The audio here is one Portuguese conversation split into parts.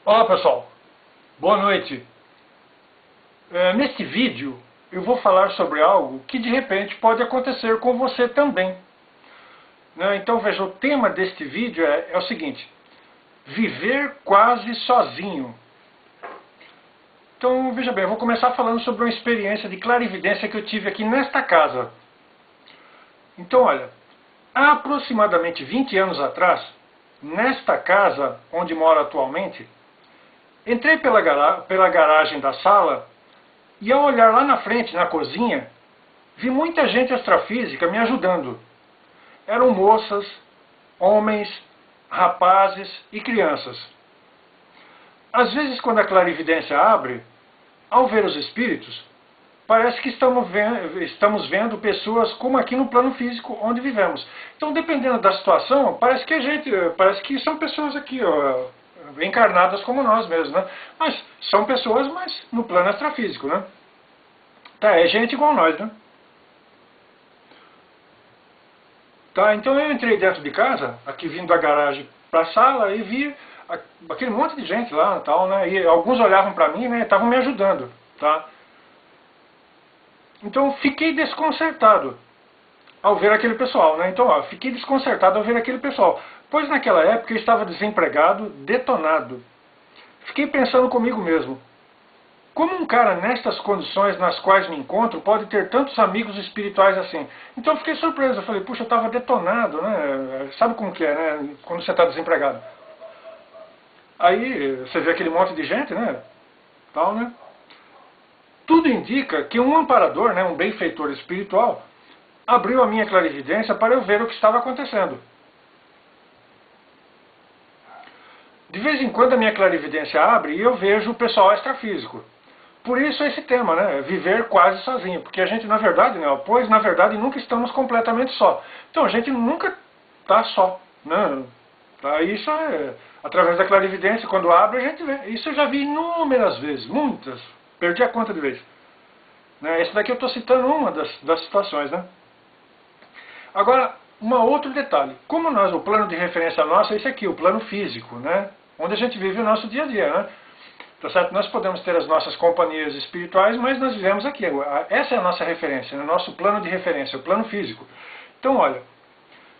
Olá pessoal, boa noite. Neste vídeo eu vou falar sobre algo que de repente pode acontecer com você também. Então veja, o tema deste vídeo é o seguinte: viver quase sozinho. Então veja bem, eu vou começar falando sobre uma experiência de clarividência que eu tive aqui nesta casa. Então olha, há aproximadamente 20 anos atrás, nesta casa onde moro atualmente, entrei pela garagem da sala e ao olhar lá na frente, na cozinha, vi muita gente extrafísica me ajudando. Eram moças, homens, rapazes e crianças. Às vezes, quando a clarividência abre, ao ver os espíritos, parece que estamos vendo pessoas como aqui no plano físico onde vivemos. Então, dependendo da situação, parece que são pessoas aqui, ó, encarnadas como nós mesmos, né? Mas são pessoas, mas no plano extrafísico, né? Tá, é gente igual nós, né? Tá, então eu entrei dentro de casa, aqui vindo da garagem para a sala, e vi aquele monte de gente lá, tal, né? E alguns olhavam para mim, né? Estavam me ajudando, tá? Então fiquei desconcertado ao ver aquele pessoal, né? Então, ó, fiquei desconcertado ao ver aquele pessoal, pois naquela época eu estava desempregado, detonado. Fiquei pensando comigo mesmo: como um cara nestas condições nas quais me encontro pode ter tantos amigos espirituais assim? Então eu fiquei surpreso, eu falei, puxa, eu estava detonado, né? Sabe como que é, né? Quando você está desempregado. Aí você vê aquele monte de gente, né? Tal, né? Tudo indica que um amparador, né, um benfeitor espiritual, abriu a minha clarividência para eu ver o que estava acontecendo. De vez em quando a minha clarividência abre e eu vejo o pessoal extrafísico. Por isso esse tema, né? Viver quase sozinho. Porque a gente, na verdade, né? Pois, na verdade, nunca estamos completamente só. Então a gente nunca está só, né? Tá? Isso é, através da clarividência, quando abre, a gente vê. Isso eu já vi inúmeras vezes, muitas. Perdi a conta de vezes. Né? Esse daqui eu estou citando uma das situações, né? Agora, um outro detalhe. Como nós, o plano de referência nosso é esse aqui, o plano físico, né? Onde a gente vive o nosso dia a dia, né? Tá certo? Nós podemos ter as nossas companhias espirituais, mas nós vivemos aqui. Essa é a nossa referência, o nosso plano de referência, o plano físico. Então, olha,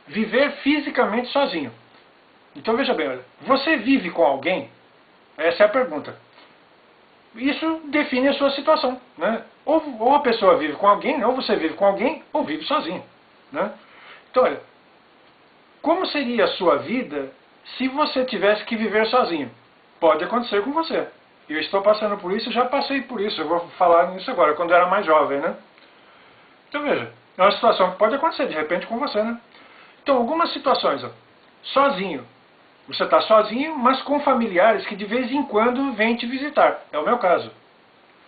viver fisicamente sozinho. Então, veja bem, olha, você vive com alguém? Essa é a pergunta. Isso define a sua situação, né? Ou a pessoa vive com alguém, ou você vive com alguém, ou vive sozinho, né? Então, olha, como seria a sua vida se você tivesse que viver sozinho? Pode acontecer com você. Eu estou passando por isso, já passei por isso, eu vou falar nisso agora, quando eu era mais jovem, né? Então veja, é uma situação que pode acontecer de repente com você, né? Então, algumas situações, ó, sozinho. Você está sozinho, mas com familiares que de vez em quando vêm te visitar. É o meu caso.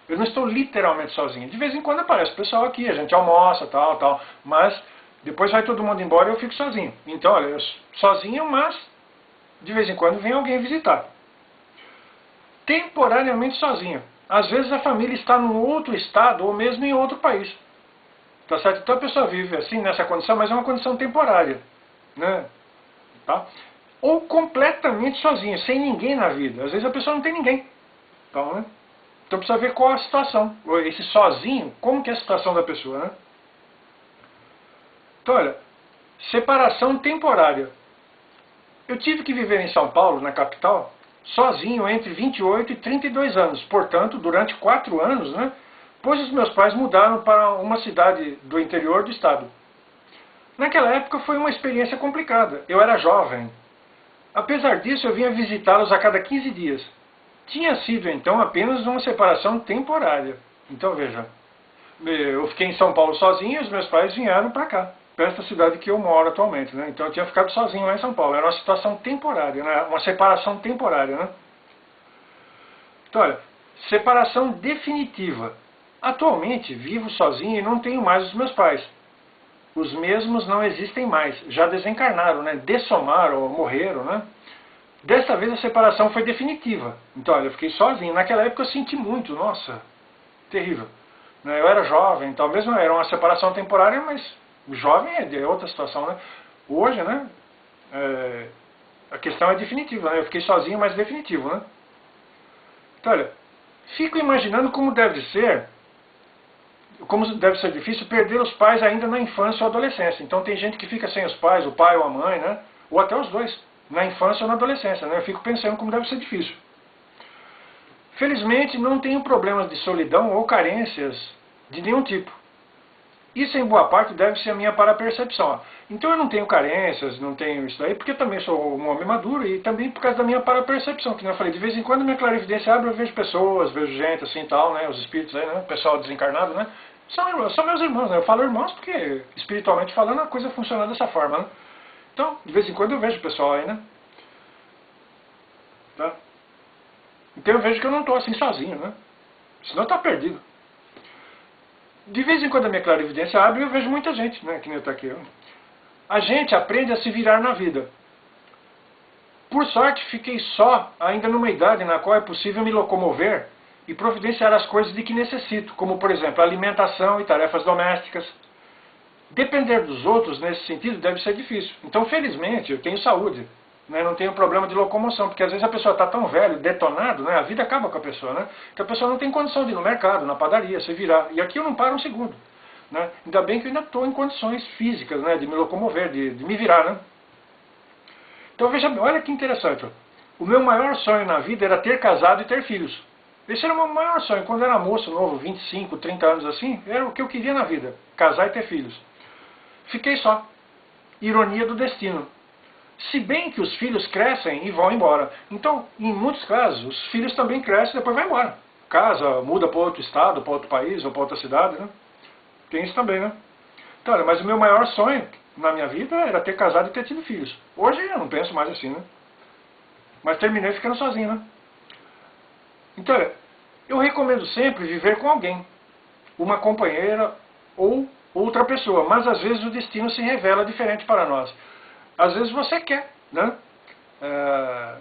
Eu não estou literalmente sozinho. De vez em quando aparece o pessoal aqui, a gente almoça, tal, tal. Mas depois vai todo mundo embora e eu fico sozinho. Então, olha, eu sozinho, mas de vez em quando vem alguém visitar. Temporariamente sozinho. Às vezes a família está num outro estado ou mesmo em outro país. Tá certo? Então a pessoa vive assim, nessa condição, mas é uma condição temporária. Né? Tá? Ou completamente sozinho, sem ninguém na vida. Às vezes a pessoa não tem ninguém. Então, né? Então precisa ver qual a situação. Esse sozinho, como que é a situação da pessoa, né? Então, olha, separação temporária. Eu tive que viver em São Paulo, na capital, sozinho entre 28 e 32 anos. Portanto, durante 4 anos, né? Pois os meus pais mudaram para uma cidade do interior do estado. Naquela época foi uma experiência complicada. Eu era jovem. Apesar disso, eu vinha visitá-los a cada 15 dias. Tinha sido, então, apenas uma separação temporária. Então, veja, eu fiquei em São Paulo sozinho e os meus pais vieram para cá, para esta cidade que eu moro atualmente. Né? Então, eu tinha ficado sozinho lá em São Paulo. Era uma situação temporária, né? Uma separação temporária. Né? Então, olha, separação definitiva. Atualmente, vivo sozinho e não tenho mais os meus pais. Os mesmos não existem mais, já desencarnaram, né? Dessomaram ou morreram, né? Desta vez a separação foi definitiva. Então, olha, eu fiquei sozinho. Naquela época eu senti muito, nossa, terrível. Eu era jovem, então mesmo era uma separação temporária, mas o jovem é de outra situação, né? Hoje, né, a questão é definitiva, né? Eu fiquei sozinho, mas definitivo, né? Então, olha, fico imaginando como deve ser difícil perder os pais ainda na infância ou adolescência. Então tem gente que fica sem os pais, o pai ou a mãe, né? Ou até os dois, na infância ou na adolescência, né? Eu fico pensando como deve ser difícil. Felizmente não tenho problemas de solidão ou carências de nenhum tipo. Isso em boa parte deve-se à minha parapercepção. Então eu não tenho carências, não tenho isso daí, porque eu também sou um homem maduro e também por causa da minha parapercepção, que eu falei, de vez em quando minha clarividência abre, eu vejo pessoas, vejo gente assim e tal, né, os espíritos aí, né, o pessoal desencarnado, né, são meus irmãos, né, eu falo irmãos porque espiritualmente falando a coisa funciona dessa forma, né. Então, de vez em quando eu vejo o pessoal aí, né. Tá? Então eu vejo que eu não estou assim sozinho, né, senão eu estou perdido. De vez em quando a minha clarividência abre e eu vejo muita gente, né, que nem eu estou aqui. A gente aprende a se virar na vida. Por sorte, fiquei só, ainda numa idade na qual é possível me locomover e providenciar as coisas de que necessito, como, por exemplo, alimentação e tarefas domésticas. Depender dos outros, nesse sentido, deve ser difícil. Então, felizmente, eu tenho saúde, né? Não tenho problema de locomoção, porque às vezes a pessoa está tão velha, detonado, né? A vida acaba com a pessoa, né? Que a pessoa não tem condição de ir no mercado, na padaria, se virar. E aqui eu não paro um segundo. Né? Ainda bem que eu ainda estou em condições físicas, né? De me locomover, de me virar, né? Então veja, olha que interessante. O meu maior sonho na vida era ter casado e ter filhos. Esse era o meu maior sonho. Quando eu era moço, novo, 25, 30 anos assim, era o que eu queria na vida. Casar e ter filhos. Fiquei só. Ironia do destino. Se bem que os filhos crescem e vão embora. Então, em muitos casos, os filhos também crescem e depois vão embora. Casa, muda para outro estado, para outro país ou para outra cidade, né? Tem isso também, né? Então, olha, mas o meu maior sonho na minha vida era ter casado e ter tido filhos. Hoje eu não penso mais assim, né? Mas terminei ficando sozinho, né? Então, olha, eu recomendo sempre viver com alguém. Uma companheira ou outra pessoa. Mas às vezes o destino se revela diferente para nós. Às vezes você quer, né?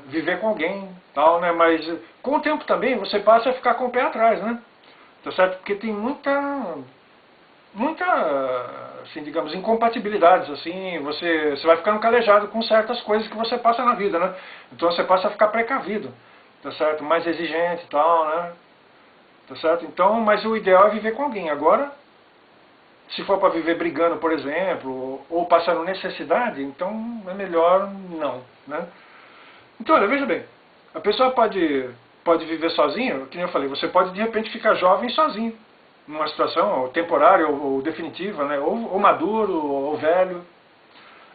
Viver com alguém, tal, né? Mas com o tempo também você passa a ficar com o pé atrás, né? Tá certo? Porque tem muita, assim, digamos, incompatibilidades, assim, você vai ficando calejado com certas coisas que você passa na vida, né? Então você passa a ficar precavido, tá certo? Mais exigente e tal, né? Tá certo? Então, mas o ideal é viver com alguém. Agora, se for para viver brigando, por exemplo, ou passando necessidade, então é melhor não, né? Então, olha, veja bem, a pessoa pode viver sozinho, que nem eu falei, você pode de repente ficar jovem sozinho, numa situação temporária ou definitiva, né? Ou maduro, ou velho.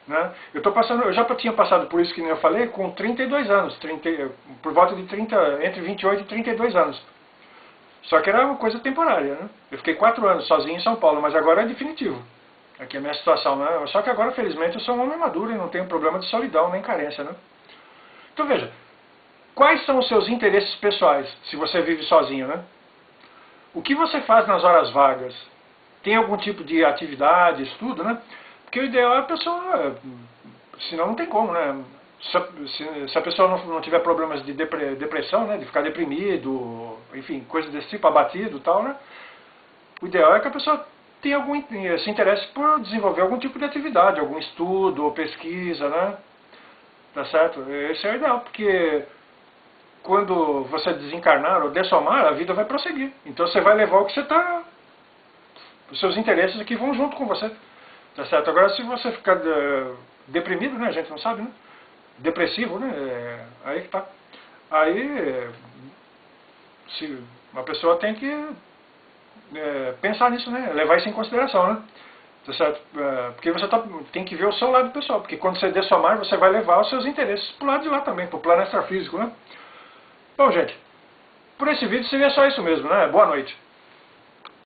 Né? Eu já tinha passado por isso que nem eu falei, com 32 anos, por volta de 30, entre 28 e 32 anos. Só que era uma coisa temporária, né? Eu fiquei 4 anos sozinho em São Paulo, mas agora é definitivo. Aqui é a minha situação, né? Só que agora, felizmente, eu sou um homem maduro e não tenho problema de solidão nem carência, né? Então veja, quais são os seus interesses pessoais, se você vive sozinho, né? O que você faz nas horas vagas? Tem algum tipo de atividade, estudo, né? Porque o ideal é a pessoa, senão não tem como, né? Se a pessoa não tiver problemas de depressão, né? De ficar deprimido, enfim, coisas desse tipo, abatido e tal, né? O ideal é que a pessoa tenha se interesse por desenvolver algum tipo de atividade, algum estudo ou pesquisa, né? Tá certo? Esse é o ideal, porque quando você desencarnar ou dessomar, a vida vai prosseguir. Então você vai levar o que você está... Os seus interesses aqui vão junto com você. Tá certo? Agora, se você ficar deprimido, né? A gente não sabe, né? Depressivo, né? Aí que tá. Aí, se uma pessoa tem que pensar nisso, né? Levar isso em consideração, né? Tá certo? Porque você tem que ver o seu lado pessoal. Porque quando você dessomar, você vai levar os seus interesses pro lado de lá também, pro plano extrafísico, né? Bom, gente, por esse vídeo seria só isso mesmo, né? Boa noite.